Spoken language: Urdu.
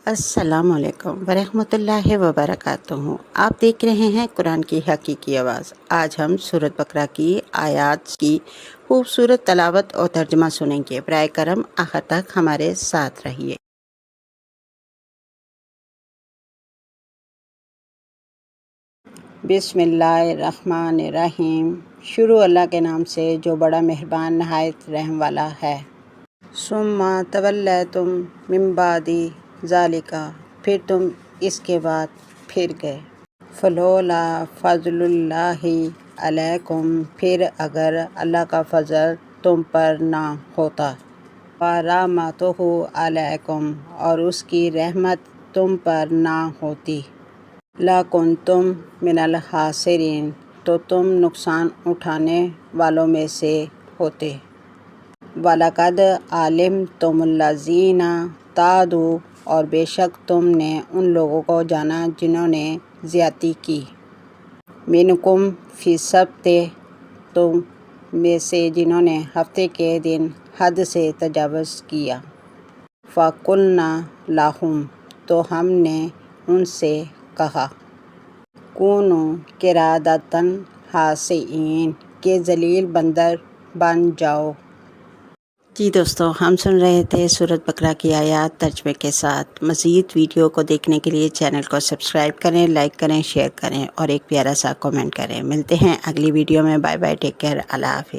السلام علیکم ورحمۃ اللہ وبرکاتہ۔ آپ دیکھ رہے ہیں قرآن کی حقیقی آواز۔ آج ہم سورۃ بقرہ کی آیات کی خوبصورت تلاوت اور ترجمہ سنیں گے۔ برائے کرم آخر تک ہمارے ساتھ رہیے۔ بسم اللہ الرحمن الرحیم۔ شروع اللہ کے نام سے جو بڑا مہربان نہایت رحم والا ہے۔ ثم تولیتم من بعد ذالک، پھر تم اس کے بعد پھر گئے۔ فلولا فضل اللہ علیکم، پھر اگر اللہ کا فضل تم پر نہ ہوتا۔ ورحمتہ علیکم، اور اس کی رحمت تم پر نہ ہوتی۔ لکنتم من الخاسرین، تو تم نقصان اٹھانے والوں میں سے ہوتے۔ وَلَقَدْ عَلِمْتُمُ الَّذِينَ اعْتَدَوْا، اور بے شک تم نے ان لوگوں کو جانا جنہوں نے زیادتی کی۔ مِنْکُمْ فِی السَّبْتِ، تم میں سے جنہوں نے ہفتے کے دن حد سے تجاوز کیا۔ فَقُلْنَا لَهُمْ، تو ہم نے ان سے کہا، کونوا قردۃ خاسئین، کہ ذلیل بندر بن جاؤ۔ جی دوستو، ہم سن رہے تھے سورۃ بقرہ کی آیات ترجمے کے ساتھ۔ مزید ویڈیو کو دیکھنے کے لیے چینل کو سبسکرائب کریں، لائک کریں، شیئر کریں اور ایک پیارا سا کمنٹ کریں۔ ملتے ہیں اگلی ویڈیو میں۔ بائے بائے، ٹیک کیئر، اللہ حافظ۔